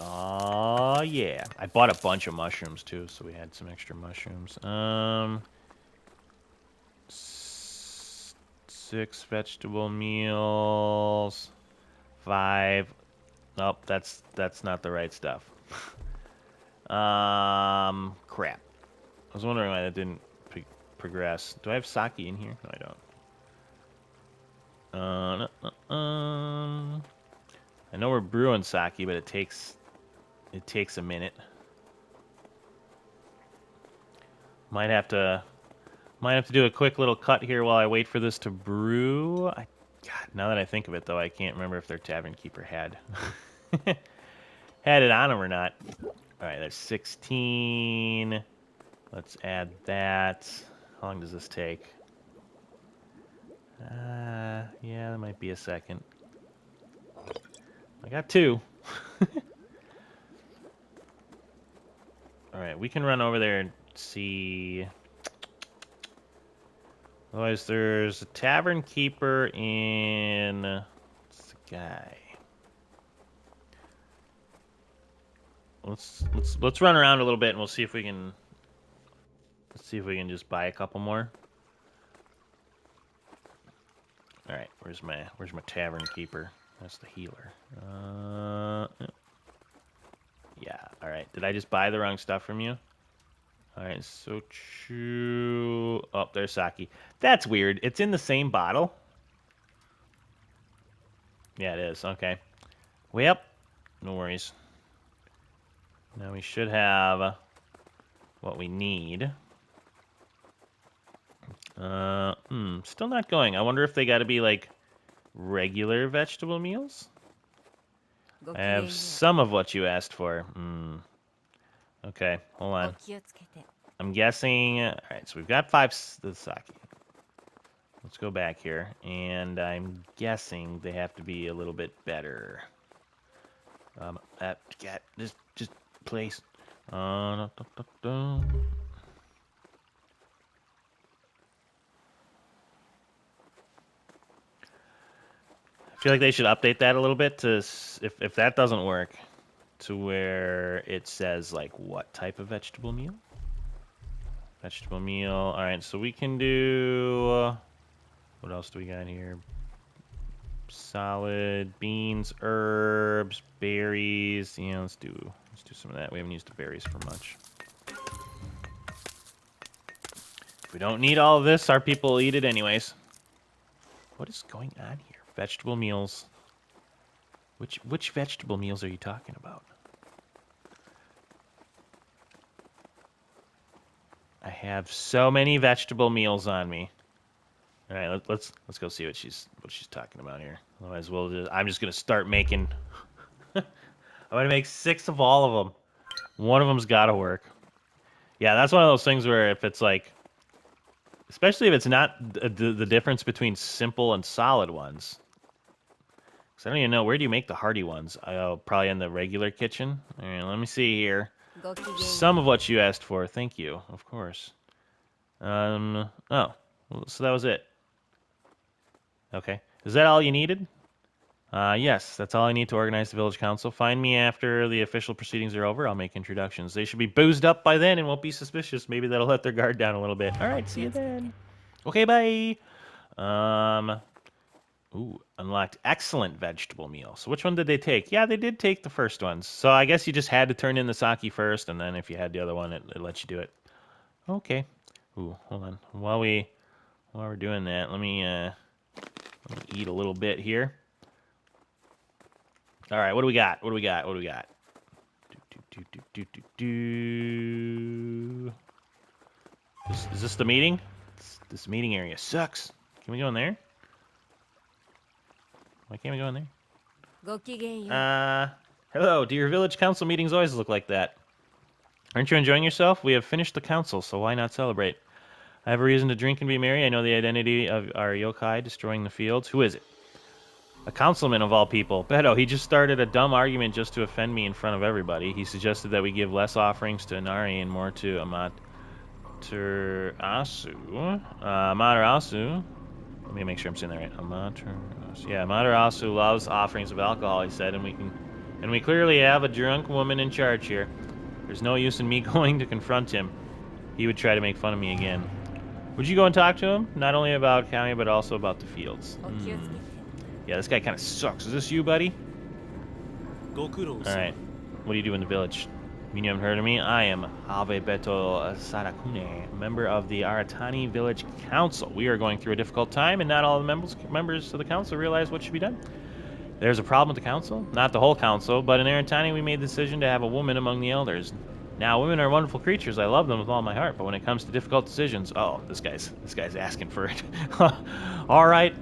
Oh yeah. I bought a bunch of mushrooms too, so we had some extra mushrooms. 6 vegetable meals. 5. Nope, that's not the right stuff. Crap. I was wondering why that didn't progress. Do I have sake in here? No, I don't. I know we're brewing sake, but it takes a minute. Might have to do a quick little cut here while I wait for this to brew. God, now that I think of it, though, I can't remember if their tavern keeper had had it on him or not. All right, that's 16. Let's add that. How long does this take? Yeah, that might be a second. I got 2. All right, we can run over there and see. Otherwise, there's a tavern keeper in. What's the guy? Let's run around a little bit and we'll see if we can. Let's see if we can just buy a couple more. All right, where's my tavern keeper? That's the healer. Yeah. All right. Did I just buy the wrong stuff from you? All right. So true. Oh, there's sake. That's weird. It's in the same bottle. Yeah, it is. Okay. Well, no worries. Now we should have what we need. Still not going. I wonder if they got to be like regular vegetable meals. I have some of what you asked for. Okay, hold on. I'm guessing. All right, so we've got 5 the sake. Let's go back here, and I'm guessing they have to be a little bit better. Just place. I feel like they should update that a little bit to if that doesn't work, to where it says like what type of vegetable meal. Vegetable meal. All right, so we can do. What else do we got here? Solid beans, herbs, berries. Yeah, let's do some of that. We haven't used the berries for much. If we don't need all of this, our people will eat it anyways. What is going on here? Vegetable meals. Which vegetable meals are you talking about? I have so many vegetable meals on me. All right, let's go see what she's talking about here. Otherwise, I'm just gonna start making. I'm gonna make 6 of all of them. One of them's gotta work. Yeah, that's one of those things where if it's like, especially if it's not the difference between simple and solid ones. Because I don't even know, where do you make the hearty ones? Probably in the regular kitchen. All right, let me see here. Some of what you asked for, thank you, of course. Oh, so that was it. Okay, is that all you needed? Yes, that's all I need to organize the village council. Find me after the official proceedings are over. I'll make introductions. They should be boozed up by then and won't be suspicious. Maybe that'll let their guard down a little bit. All right, see you then. Okay, bye. Ooh, unlocked excellent vegetable meal. So which one did they take? Yeah, they did take the first ones. So I guess you just had to turn in the sake first, and then if you had the other one, it lets you do it. Okay. Ooh, hold on. While we're doing that, let me eat a little bit here. All right, what do we got? Is this the meeting? This meeting area sucks. Can we go in there? Why can't we go in there? Hello. Do your village council meetings always look like that? Aren't you enjoying yourself? We have finished the council, so why not celebrate? I have a reason to drink and be merry. I know the identity of our yokai destroying the fields. Who is it? A councilman of all people. Beto, he just started a dumb argument just to offend me in front of everybody. He suggested that we give less offerings to Inari and more to Amat. Materasu. Let me make sure I'm saying that right. Amaterasu. Yeah, Materasu loves offerings of alcohol, he said, and we clearly have a drunk woman in charge here. There's no use in me going to confront him. He would try to make fun of me again. Would you go and talk to him? Not only about Kami, but also about the fields. Yeah, this guy kind of sucks. Is this you, buddy? Alright. What do you do in the village? I mean, you haven't heard of me? I am Habebeto Sarakune, member of the Aratani Village Council. We are going through a difficult time, and not all the members of the council realize what should be done. There's a problem with the council? Not the whole council, but in Aratani we made the decision to have a woman among the elders. Now, women are wonderful creatures. I love them with all my heart, but when it comes to difficult decisions, oh, this guy's asking for it. All right.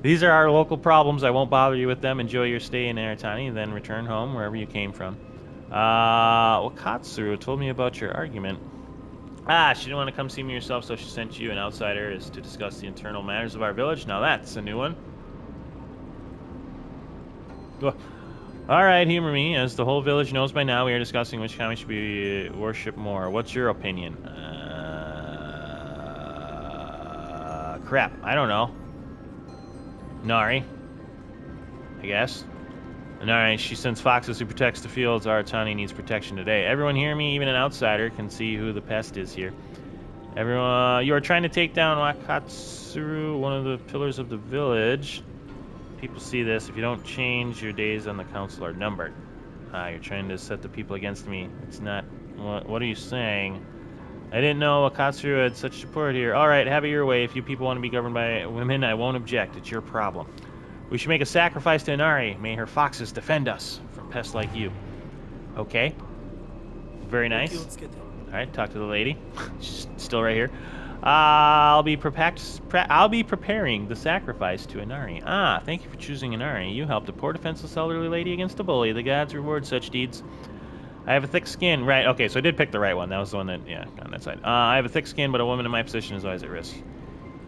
These are our local problems. I won't bother you with them. Enjoy your stay in Aratani, and then return home wherever you came from. Wakatsuru told me about your argument. She didn't want to come see me herself, so she sent you, an outsider, to discuss the internal matters of our village. Now that's a new one. Alright, humor me. As the whole village knows by now, we are discussing which kami should be worshipped more. What's your opinion? Crap. I don't know. Nari. I guess. Alright, she sends foxes who protects the fields. Aratani needs protection today. Everyone hear me? Even an outsider can see who the pest is here. Everyone, you are trying to take down Wakatsuru, one of the pillars of the village. People see this. If you don't change, your days on the council are numbered. You're trying to set the people against me. It's not... What are you saying? I didn't know Wakatsuru had such support here. Alright, have it your way. If you people want to be governed by women, I won't object. It's your problem. We should make a sacrifice to Inari. May her foxes defend us from pests like you. Okay. Very nice. Alright, talk to the lady. She's still right here. I'll be preparing the sacrifice to Inari. Thank you for choosing Inari. You helped a poor defenseless elderly lady against a bully. The gods reward such deeds. I have a thick skin. Right, okay, so I did pick the right one. That was the one that, yeah, on that side. I have a thick skin, but a woman in my position is always at risk.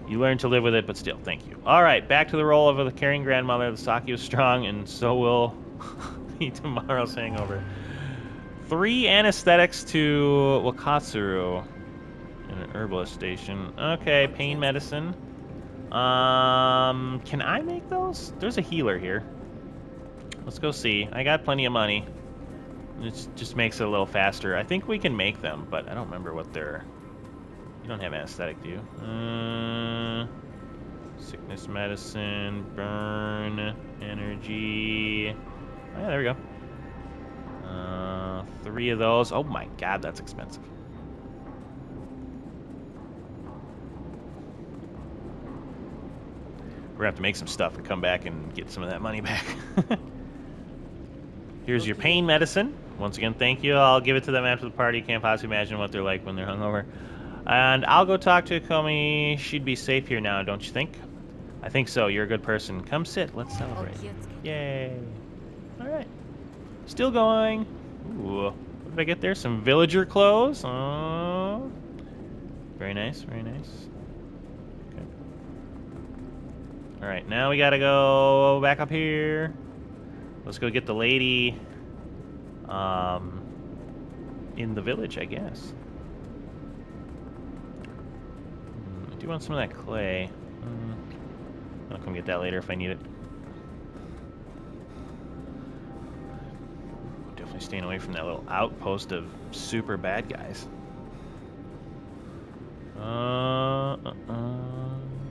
You learn to live with it, but still, thank you. Alright, back to the role of the caring grandmother. The sake was strong, and so will be tomorrow's hangover. 3 anesthetics to Wakatsuru. In an herbalist station. Okay, pain medicine. Can I make those? There's a healer here. Let's go see. I got plenty of money. It just makes it a little faster. I think we can make them, but I don't remember what they're... You don't have anesthetic, do you? Sickness medicine, burn, energy. Oh, yeah, there we go. 3 of those. Oh my god, that's expensive. We're gonna have to make some stuff and come back and get some of that money back. Here's your pain medicine. Once again, thank you. I'll give it to them after the party. Can't possibly imagine what they're like when they're hungover. And I'll go talk to Komi. She'd be safe here now, don't you think? I think so. You're a good person. Come sit. Let's celebrate. Yay. Alright. Still going. Ooh. What did I get there? Some villager clothes. Oh. Very nice. Very nice. Alright, now we gotta go back up here. Let's go get the lady in the village, I guess. I do want some of that clay. I'll come get that later if I need it. Definitely staying away from that little outpost of super bad guys.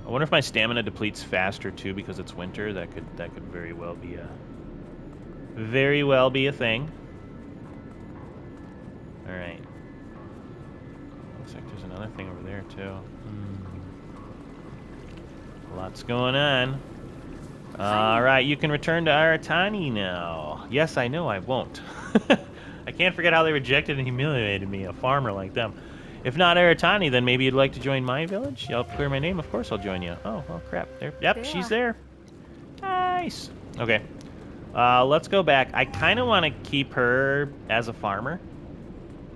I wonder if my stamina depletes faster too because it's winter. That could very well be a thing. All right. Looks like there's another thing over there too. Lots going on. All right, you can return to Aratani now. Yes, I know I won't. I can't forget how they rejected and humiliated me, a farmer like them. If not Aratani, then maybe you'd like to join my village? Y'all clear my name? Of course I'll join you. Oh, well, crap. There. Yep, she's there. Nice. Okay. Let's go back. I kind of want to keep her as a farmer.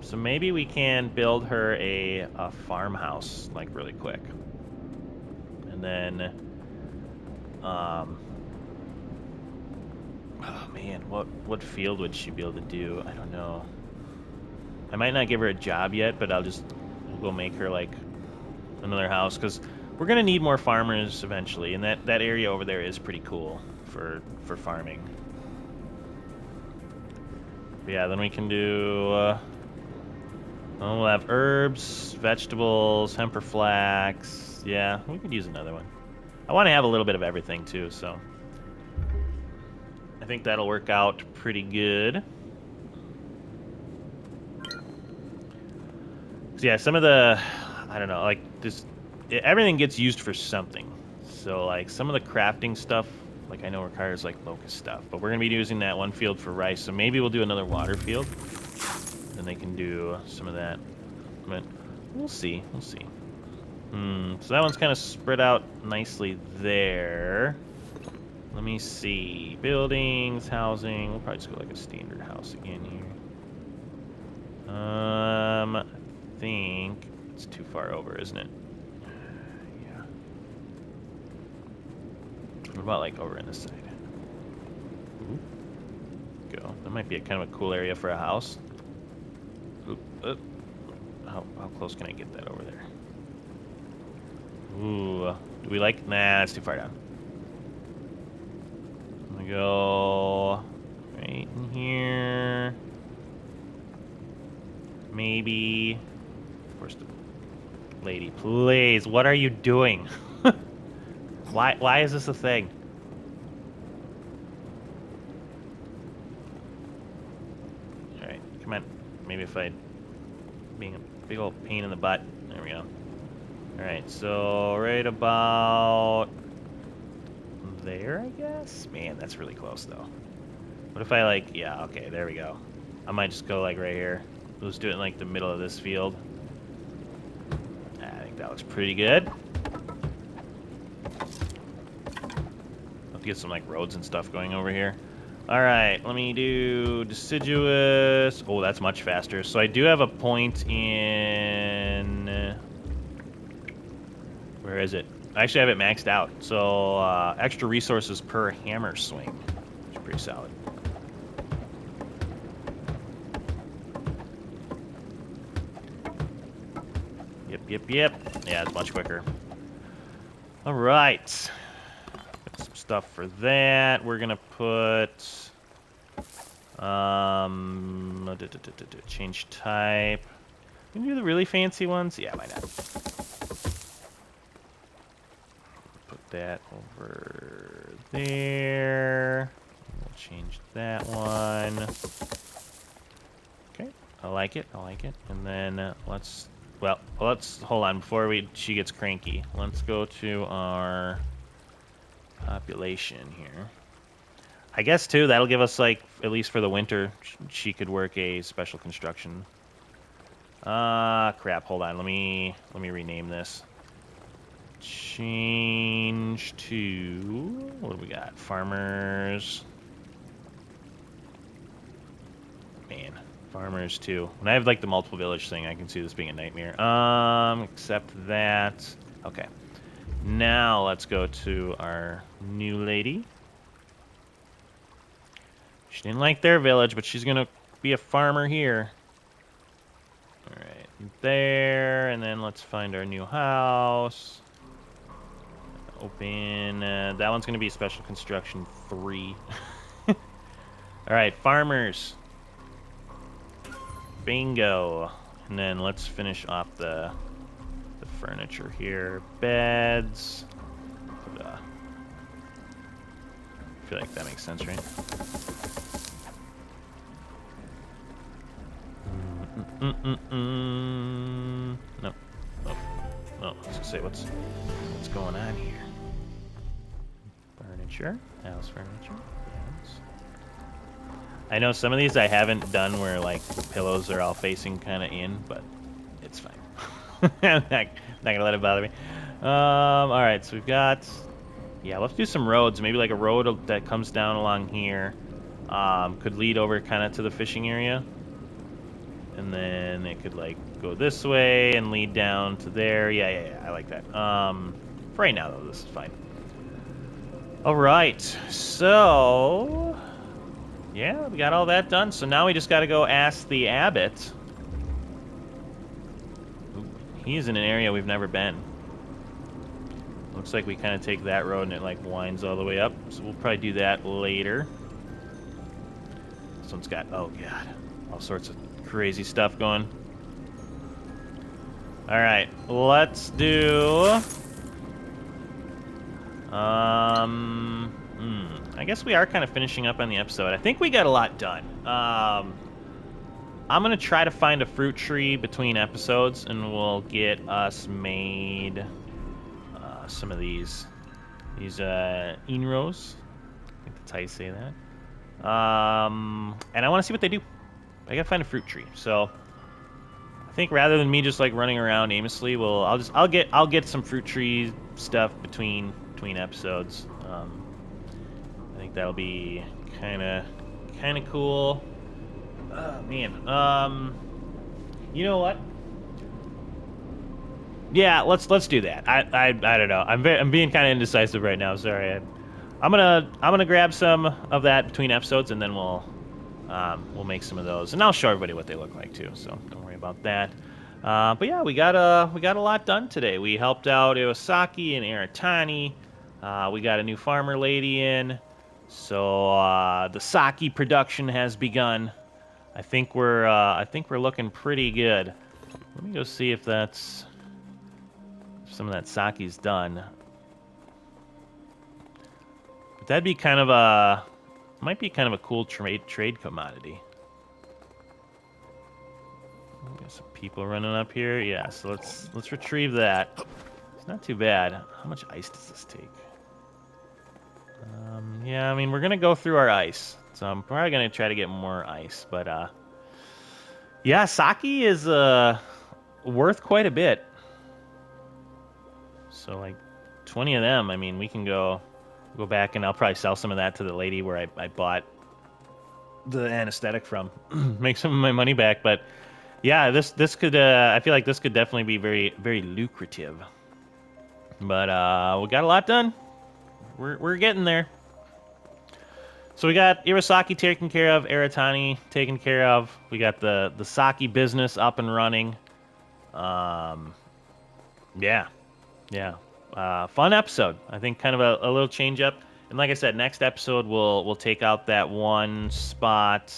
So maybe we can build her a farmhouse, like, really quick. And then... oh, man. What field would she be able to do? I don't know. I might not give her a job yet, but I'll just we'll make her like another house, because we're gonna need more farmers eventually, and that area over there is pretty cool for farming. But yeah, then we can do. We'll have herbs, vegetables, hemp or flax. Yeah, we could use another one. I want to have a little bit of everything too, so I think that'll work out pretty good. So yeah, some of the, I don't know, like this, everything gets used for something. So like some of the crafting stuff, like I know requires like locust stuff, but we're gonna be using that one field for rice. So maybe we'll do another water field, then they can do some of that. But we'll see, we'll see. So that one's kind of spread out nicely there. Let me see. Buildings, housing. We'll probably just go like a standard house again here. I think it's too far over, isn't it? Yeah. What about like over in this side? Ooh. Go. That might be a kind of a cool area for a house. Oop. How close can I get that over there? Ooh. Do we like? Nah, that's too far down. I'm gonna go right in here. Maybe. Where's the lady? Please, what are you doing? Why is this a thing? Alright, come on. Maybe if I being a big old pain in the butt. There we go. Alright, so right about there, I guess? Man, that's really close though. What if I like, yeah, okay, there we go. I might just go like right here. Let's do it in like the middle of this field. I think that looks pretty good. Let's get some like roads and stuff going over here. All right, let me do deciduous. Oh, that's much faster. So I do have a point in. Where is it? I actually have it maxed out. So extra resources per hammer swing, which is pretty solid. Yep. Yeah, it's much quicker. All right. Got some stuff for that. We're gonna put change type. Can you do the really fancy ones? Yeah, why not? Put that over there. We'll change that one. Okay, I like it. And then let's hold on before she gets cranky. Let's go to our population here. I guess too that'll give us like at least for the winter she could work a special construction. Crap. Hold on. Let me rename this. Change to what do we got? Farmers. Man. Farmers too. When I have like the multiple village thing, I can see this being a nightmare. Except that. Okay. Now let's go to our new lady. She didn't like their village, but she's gonna be a farmer here. All right, there, and then let's find our new house. Open. That one's gonna be special construction 3. All right, farmers. Bingo. And then let's finish off the furniture here. Beds. Put, I feel like that makes sense, right? Nope. Oh, I was gonna say what's going on here? Furniture. House furniture. Beds. I know some of these I haven't done where like the pillows are all facing kind of in, but it's fine. I'm not gonna let it bother me. All right, so we've got, yeah, let's do some roads. Maybe like a road that comes down along here, could lead over kind of to the fishing area, and then it could like go this way and lead down to there. Yeah, I like that. For right now though, this is fine. All right, so. Yeah, we got all that done. So now we just got to go ask the abbot. Ooh, He's in an area we've never been. Looks like we kind of take that road and it like winds all the way up. So we'll probably do that later. This one's got, oh god, all sorts of crazy stuff going. Alright, let's do... I guess we are kind of finishing up on the episode. I think we got a lot done. I'm going to try to find a fruit tree between episodes, and we'll get us made some of these inros. I think that's how you say that. And I want to see what they do. I got to find a fruit tree. So I think rather than me just like running around aimlessly, I'll get some fruit tree stuff between episodes. I think that'll be kind of cool. Oh, man. You know what? Yeah, let's do that. I don't know. I'm being kind of indecisive right now. Sorry. I'm gonna grab some of that between episodes, and then we'll make some of those, and I'll show everybody what they look like too. So don't worry about that. But yeah, we got a lot done today. We helped out Iwasaki and Aratani. We got a new farmer lady in. So the sake production has begun. I think we're looking pretty good. Let me go see if some of that sake's done. But that'd be might be kind of a cool trade commodity. Got some people running up here. Yeah, so let's retrieve that. It's not too bad. How much ice does this take? Yeah, I mean, we're gonna go through our ice, so I'm probably gonna try to get more ice. But yeah, sake is worth quite a bit. So like 20 of them. I mean, we can go back and I'll probably sell some of that to the lady where I bought the anesthetic from, make some of my money back. But yeah, this could I feel like this could definitely be very, very lucrative. But we got a lot done. We're getting there. So we got Iwasaki taken care of, Aratani taken care of. We got the sake business up and running. Yeah. Fun episode. I think kind of a little change up. And like I said, next episode we'll take out that one spot,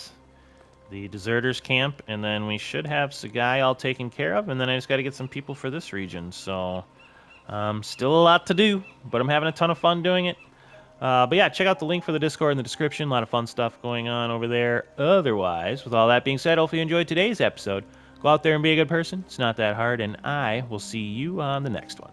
the deserters camp, and then we should have Sagai all taken care of, and then I just got to get some people for this region. So still a lot to do, but I'm having a ton of fun doing it. But yeah, check out the link for the Discord in the description. A lot of fun stuff going on over there. Otherwise, with all that being said, hopefully you enjoyed today's episode. Go out there and be a good person. It's not that hard, and I will see you on the next one.